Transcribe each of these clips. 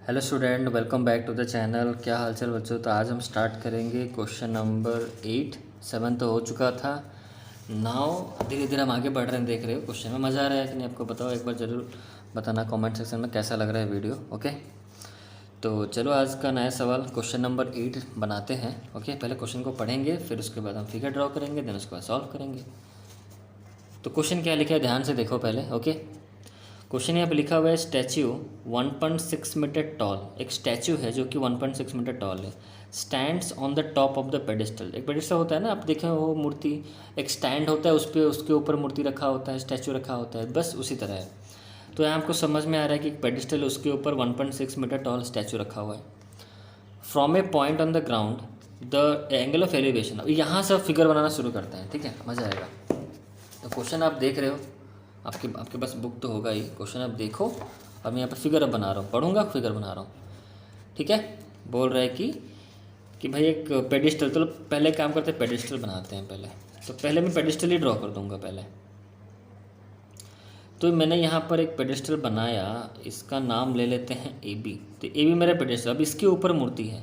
Hello student, welcome back to the channel. क्या हालचाल बच्चों। तो आज हम स्टार्ट करेंगे क्वेश्चन नंबर 8। 7 तो हो चुका था। नाउ धीरे धीरे हम आगे बढ़ रहे हैं। देख रहे हो क्वेश्चन में मज़ा आ रहा है कि नहीं आपको बताओ। एक बार ज़रूर बताना कमेंट सेक्शन में कैसा लग रहा है वीडियो। ओके, तो चलो आज का नया सवाल क्वेश्चन नंबर 8 बनाते हैं। ओके, पहले क्वेश्चन को पढ़ेंगे, फिर उसके बाद हम फिगर ड्रॉ करेंगे, देन उसके बाद सॉल्व करेंगे। तो क्वेश्चन क्या लिखा है ध्यान से देखो पहले। ओके, क्वेश्चन यहाँ पे लिखा हुआ है स्टैच्यू 1.6 मीटर टॉल। एक स्टैच्यू है जो कि 1.6 मीटर टॉल है। Stands on the top of the pedestal. एक पेडिस्टल होता है ना, आप देखें वो मूर्ति, एक स्टैंड होता है, उस पर उसके ऊपर मूर्ति रखा होता है, स्टैच्यू रखा होता है, बस उसी तरह है। तो यहाँ आपको समझ में आ रहा है कि एक पेडिस्टल, उसके ऊपर 1.6 मीटर टॉल स्टैच्यू रखा हुआ है। From A point on the ground the angle of elevation. अब यहाँ से फिगर बनाना शुरू करते हैं, ठीक है, मज़ा आएगा। तो क्वेश्चन आप देख रहे हो, आपके पास बुक तो होगा ही। क्वेश्चन आप देखो, अब मैं यहाँ पर फिगर अब बना रहा हूँ, पढ़ूंगा फिगर बना रहा हूँ, ठीक है। बोल रहा है कि भाई एक पेडिस्टल, तो पहले काम करते हैं, पेडिस्टल बनाते हैं पहले। तो पहले मैं पेडिस्टल ही ड्रॉ कर दूंगा पहले। तो मैंने यहाँ पर एक पेडिस्टल बनाया, इसका नाम ले लेते हैं ए बी। तो ए बी मेरा पेडिस्टल, अब इसके ऊपर मूर्ति है,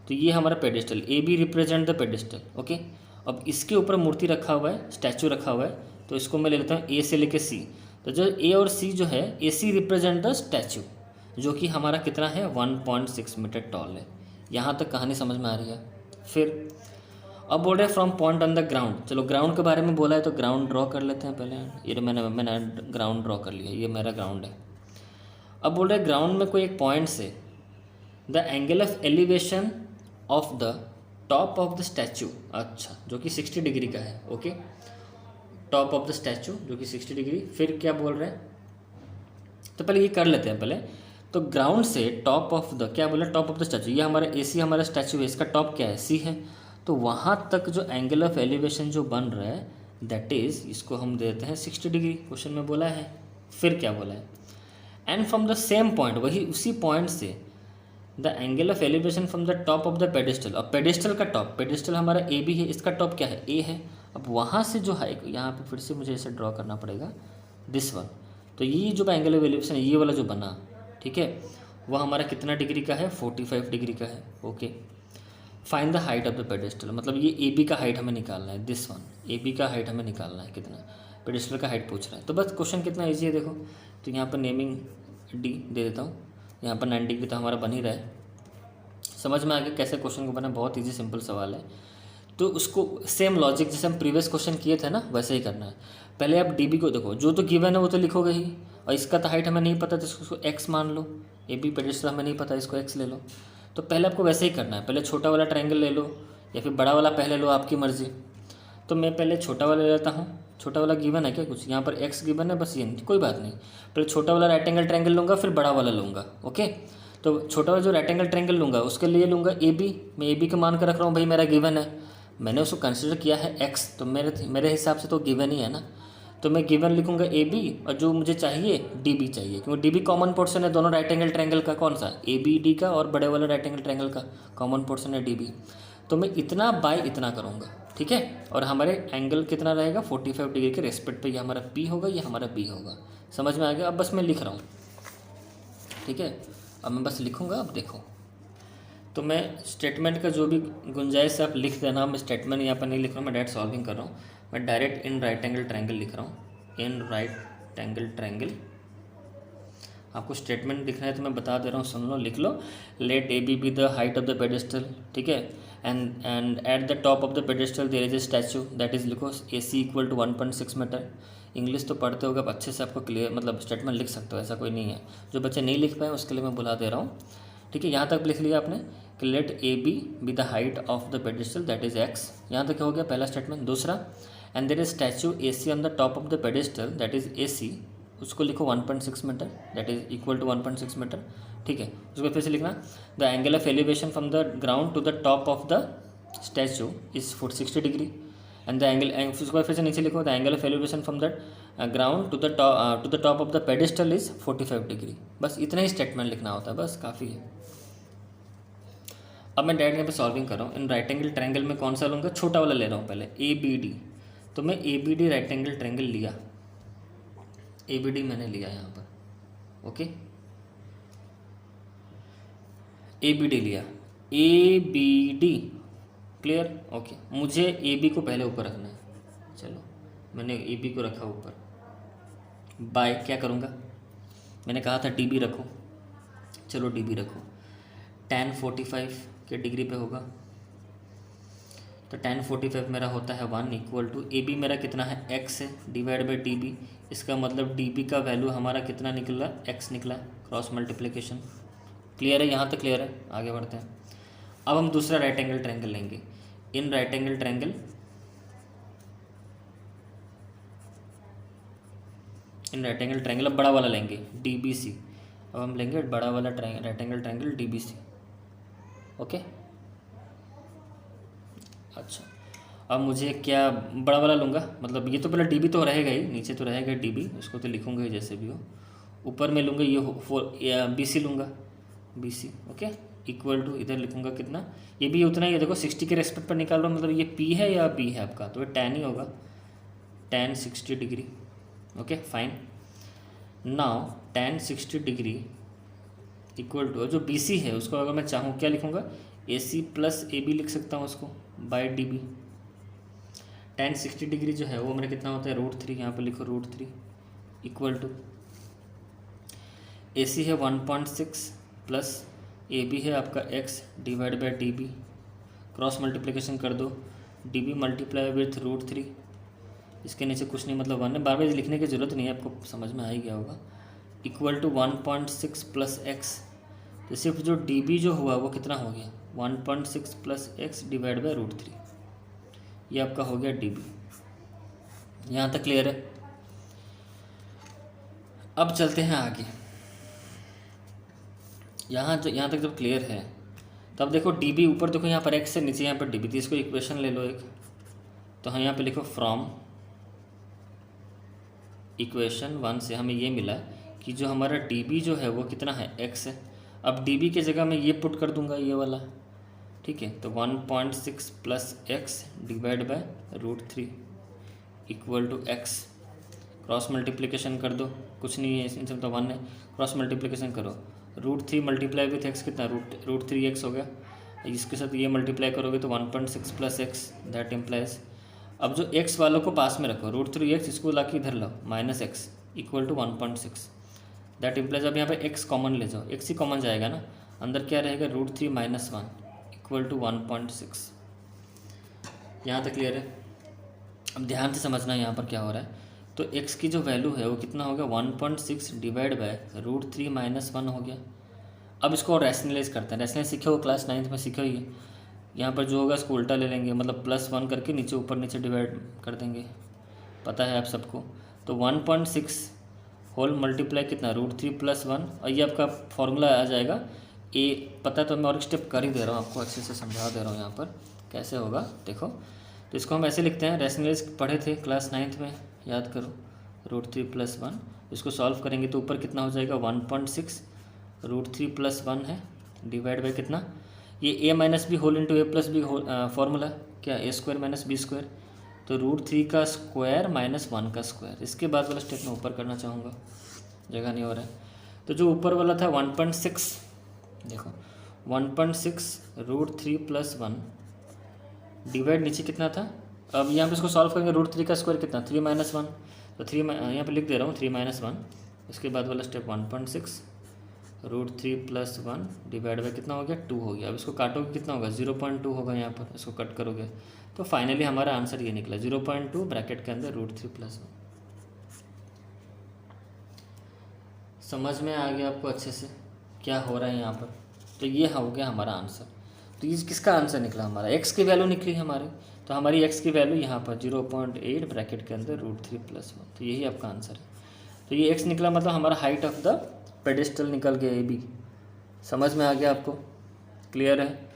तो ये हमारा pedestal, A B represent the pedestal. Okay, अब इसके ऊपर मूर्ति रखा हुआ है, स्टैचू रखा हुआ है, तो इसको मैं ले लेता हूँ ए से लेके सी। तो जो ए और सी जो है, ए सी रिप्रेजेंट द स्टैचू, जो कि हमारा कितना है 1.6 मीटर टॉल है। यहाँ तक कहानी समझ में आ रही है। फिर अब बोल रहे हैं from point on the ground. चलो ग्राउंड के बारे में बोला है तो ग्राउंड ड्रॉ कर लेते हैं पहले। ये मैंने ग्राउंड ड्रॉ कर लिया, ये मेरा ग्राउंड है। अब बोल रहे हैं ग्राउंड में कोई एक पॉइंट से the angle of elevation of the top of the statue, अच्छा, जो कि 60 डिग्री का है। Okay, top of the statue जो कि 60 डिग्री। फिर क्या बोल रहे हैं, तो पहले ये कर लेते हैं पहले। तो ग्राउंड से टॉप ऑफ द, क्या बोला, टॉप ऑफ द स्टैचू, ये हमारा ए सी हमारा स्टैचू है, इसका टॉप क्या है, सी है। तो वहाँ तक जो एंगल ऑफ एलिवेशन जो बन रहा है, दैट इज़, इसको हम देते हैं 60 डिग्री, क्वेश्चन में बोला है। फिर क्या बोला है, and from the same point, वही उसी पॉइंट से the angle of elevation from the top of the pedestal. अब पेडिस्टल का टॉप, पेडिस्टल हमारा ए बी है, इसका टॉप क्या है, ए है। अब वहाँ से जो है, यहाँ पे फिर से मुझे ऐसे ड्रॉ करना पड़ेगा, दिस वन। तो ये जो एंगल ऑफ एलिवेशन, ये वाला जो बना, ठीक है, वह हमारा कितना डिग्री का है, 45 डिग्री का है। Okay, find the height of the pedestal, मतलब ये ए बी का हाइट हमें निकालना है, दिस वन, ए बी का हाइट हमें निकालना है कितना, पेडिस्टल का हाइट पूछ रहा है। तो बस क्वेश्चन कितना ईजी है देखो। तो यहाँ पर नेमिंग डी दे देता हूँ, यहाँ पर 90 डिग्री तो हमारा बन ही रहा है। समझ में आ गया कैसे क्वेश्चन को बना, बहुत इजी सिंपल सवाल है। तो उसको सेम लॉजिक जैसे हम प्रीवियस क्वेश्चन किए थे ना, वैसे ही करना है। पहले आप डी बी को देखो, जो तो गिवन है वो तो लिखोगे ही, और इसका तो हाइट हमें नहीं पता, तो इसको एक्स मान लो। ए बी पेडिस्टल हमें नहीं पता, इसको एक्स ले लो। तो पहले आपको वैसे ही करना है, पहले छोटा वाला ट्रायंगल ले लो या फिर बड़ा वाला पहले लो, आपकी मर्ज़ी। तो मैं पहले छोटा वाला ले लेता हूँ। छोटा वाला गिवन है क्या कुछ, यहाँ पर एक्स गिवन है, बस ये कोई बात नहीं। पहले छोटा वाला राइट एंगल ट्रायंगल लूँगा, फिर बड़ा वाला लूँगा। ओके, तो छोटा वाला जो राइट एंगल ट्रायंगल लूँगा उसके लिए लूँगा ए बी। मैं ए बी का मान कर रख रहा हूँ, भाई मेरा गिवन है, मैंने उसको कंसिडर किया है एक्स, तो मेरे हिसाब से तो गिवन ही है ना। तो मैं गिवन लिखूँगा ए बी, और जो मुझे चाहिए डी बी चाहिए, क्योंकि डी बी कॉमन पोर्शन है दोनों राइट एंगल ट्रायंगल का। कौन सा, ए बी डी का, और बड़े वाला राइट एंगल ट्रायंगल का कॉमन पोर्शन है डी बी। तो मैं इतना बाय इतना करूँगा, ठीक है। और हमारे एंगल कितना रहेगा, 45 डिग्री के रेस्पेक्ट पे, ये हमारा पी होगा, ये हमारा बी होगा। समझ में आ गया। अब बस मैं लिख रहा हूँ, ठीक है, अब मैं बस लिखूँगा, अब देखो। तो मैं स्टेटमेंट का जो भी गुंजाइश है आप लिख देना। मैं स्टेटमेंट यहाँ पर नहीं लिख रहा हूँ, मैं डायरेक्ट सॉल्विंग कर रहा हूँ। मैं direct in right angle triangle लिख रहा हूँ, इन राइट एंगल ट्रायंगल। आपको स्टेटमेंट लिखना है तो मैं बता दे रहा हूँ, सुन लो, लिख लो। Let A B the height of the pedestal, ठीक है, and at the top of the pedestal there is a statue, that is, लिखो A C equal to 1.6 metre. English तो पढ़ते होगा, अच्छे से आपको क्लियर, मतलब स्टेटमेंट लिख सकते हो, ऐसा कोई नहीं है। जो बच्चे नहीं लिख पाए उसके लिए मैं बुला दे रहा हूँ, ठीक है। यहाँ तक लिख लिया आपने कि let A B the height of the pedestal, that is X. यहाँ तक हो गया पहला स्टेटमेंट। दूसरा, and there is statue A C on the top of the pedestal, that is A C, उसको लिखो 1.6 metre, that is equal to 1.6 metre, ठीक है। उसको फिर से लिखना, the angle of elevation from the ground to the top of the statue is 60 degree, and the angle, उसको फिर से नीचे लिखो, the angle of elevation from the ground to the top of the pedestal is 45 degree. बस इतना ही statement लिखना होता है, बस काफ़ी है। अब मैं डायरेक्ट यहाँ पे सॉल्विंग कर रहा हूँ। इन राइट एंगल ट्रायंगल में कौन सा लूँगा, छोटा वाला ले रहा हूँ पहले, ए बी डी। तो मैं A B D right angle triangle लिया, ए बी डी मैंने लिया यहाँ पर। ओके, ए बी डी लिया, A B D, clear, okay. मुझे ए बी को पहले ऊपर रखना है, चलो मैंने ए बी को रखा ऊपर, बाय क्या करूँगा, मैंने कहा था डी बी रखो, चलो डी बी रखो। tan 45 के डिग्री पे होगा, तो tan 45 मेरा होता है 1 इक्वल टू ए बी मेरा कितना है x है डिवाइड बाई डी बी, इसका मतलब डी बी का वैल्यू हमारा कितना निकला, x निकला, क्रॉस मल्टीप्लिकेशन। क्लियर है, यहाँ तक क्लियर है, आगे बढ़ते हैं। अब हम दूसरा राइट एंगल ट्रायंगल लेंगे। इन राइट एंगल ट्रायंगल अब बड़ा वाला लेंगे डी बी सी। अब हम लेंगे बड़ा वाला right angle triangle D B C, okay. अच्छा, अब मुझे क्या बड़ा वाला लूँगा, मतलब ये तो पहले डी बी तो रहेगा ही, नीचे तो रहेगा डी बी, इसको तो लिखूँगा ही जैसे भी हो। ऊपर में लूँगा ये बी सी लूँगा, B C, okay, equal to इधर लिखूँगा कितना, ये भी उतना ही है, देखो 60 के रेस्पेक्ट पर निकाल रहा हूँ, मतलब ये पी है या बी है आपका, तो ये tan ही होगा, tan 60 degree, okay fine. Now tan 60 degree equal to जो बी सी है उसको अगर मैं चाहूँ क्या लिखूँगा, ए सी प्लस ए बी लिख सकता हूँ उसको, by D B. tan 60 degree जो है वो मेरा कितना होता है, √3, यहाँ पर लिखो √3 इक्वल टू ए सी है 1.6 प्लस ए बी है आपका x divide by D B, cross multiplication कर दो, डी बी मल्टीप्लाई विथ √3, इसके नीचे कुछ नहीं, मतलब 1 है, बार बार लिखने की ज़रूरत नहीं है, आपको समझ में आ ही गया होगा, इक्वल टू 1.6 प्लस एक्स, तो सिर्फ जो डी बी जो हुआ वो कितना हो गया, 1.6 प्लस एक्स डिवाइड बाई √3, ये आपका हो गया डी बी। यहाँ तक क्लियर है। अब चलते हैं आगे, यहाँ तक जब क्लियर है तब देखो डी बी ऊपर देखो यहाँ पर एक्स है, नीचे यहाँ पर डी बी थी, इसको इक्वेशन ले लो एक, तो हम यहाँ पे लिखो फ्रॉम इक्वेशन 1 से हमें ये मिला कि जो हमारा डी बी जो है वो कितना है, एक्स है। अब डी बी की जगह मैं ये पुट कर दूंगा, ये वाला, ठीक है, तो 1.6 plus X divide by √3 equal to X, cross multiplication कर दो, कुछ नहीं है इसमें तो 1 है, क्रॉस मल्टीप्लिकेशन करो, √3 मल्टीप्लाई विथ एक्स कितना, √3 एक्स हो गया, इसके साथ ये मल्टीप्लाई करोगे तो 1.6 प्लस एक्स, दैट इम्प्लाइज, अब जो x वालों को पास में रखो, √3 एक्स, इसको ला के इधर लाओ, minus X equal to 1.6, that implies, अब यहाँ पे x कॉमन ले जाओ, x ही कॉमन जाएगा ना, अंदर क्या रहेगा, √3 माइनस 1 इक्वल टू 1.6। यहाँ तक क्लियर है। अब ध्यान से समझना यहाँ पर क्या हो रहा है, तो x की जो वैल्यू है वो कितना हो गया, 1.6 डिवाइड बाय √3 माइनस 1 हो गया। अब इसको रैशनलाइज करते हैं, रैशनलाइज सीखे हो, क्लास 9th में सीखे हो ये, यहाँ पर जो होगा इसको उल्टा ले लेंगे, मतलब +1 करके नीचे ऊपर नीचे डिवाइड कर देंगे, पता है आप सबको, तो 1.6 होल मल्टीप्लाई कितना, √3 प्लस 1, और ये आपका फॉर्मूला आ जाएगा ए, पता है तो मैं और एक स्टेप कर ही दे रहा हूँ, आपको अच्छे से समझा दे रहा हूँ यहाँ पर कैसे होगा, देखो। तो इसको हम ऐसे लिखते हैं, रैशनलाइज पढ़े थे क्लास 9th में, याद करो, √3 प्लस 1, इसको सॉल्व करेंगे तो ऊपर कितना हो जाएगा, 1.6 √3 प्लस 1 है डिवाइड बाई कितना, ये a minus B whole into A plus B formula क्या, a² माइनस b², तो √3 का स्क्वायर माइनस 1 का स्क्वायर, इसके बाद वाला स्टेप मैं ऊपर करना चाहूँगा, जगह नहीं हो रहा है, तो जो ऊपर वाला था 1.6, देखो 1.6 √3 प्लस 1 डिवाइड नीचे कितना था, अब यहाँ पे इसको सॉल्व करेंगे, √3 का स्क्वायर कितना, 3 माइनस 1, तो 3 यहाँ पे लिख दे रहा हूँ 3 माइनस 1, इसके बाद वाला स्टेप 1.6 √3 प्लस 1 डिवाइड बाई कितना हो गया, 2 हो गया। अब इसको काटोगे कितना होगा, 0.2 होगा, यहाँ पर इसको कट करोगे तो फाइनली हमारा आंसर ये निकला, 0.2 ब्रैकेट के अंदर √3 प्लस 1। समझ में आ गया आपको अच्छे से क्या हो रहा है यहाँ पर, तो ये हो गया हमारा आंसर। तो ये किसका आंसर निकला, हमारा x की वैल्यू निकली हमारी, तो हमारी x की वैल्यू यहाँ पर 0.8 ब्रैकेट के अंदर √3 प्लस 1, तो यही आपका आंसर है। तो ये x निकला, मतलब हमारा हाइट ऑफ द पेडिस्टल निकल गया, ए बी। समझ में आ गया आपको, क्लियर है।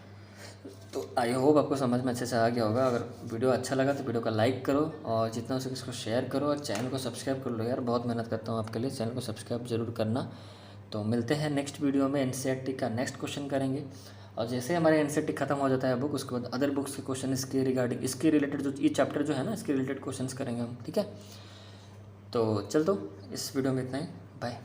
तो आई होप आपको समझ में अच्छे से आ गया होगा। अगर वीडियो अच्छा लगा तो वीडियो का लाइक करो और जितना हो सके इसको शेयर करो और चैनल को सब्सक्राइब कर लो यार, बहुत मेहनत करता हूँ आपके लिए, चैनल को सब्सक्राइब जरूर करना। तो मिलते हैं नेक्स्ट वीडियो में, एनसीईआरटी का नेक्स्ट क्वेश्चन करेंगे और जैसे हमारे एनसीईआरटी खत्म हो जाता है बुक, उसके बाद अदर बुक्स के क्वेश्चन इसके रिगार्डिंग, इसके रिलेटेड जो ये चैप्टर जो है ना इसके रिलेटेड क्वेश्चन करेंगे हम, ठीक है। तो चल दो इस वीडियो में इतना ही, बाय।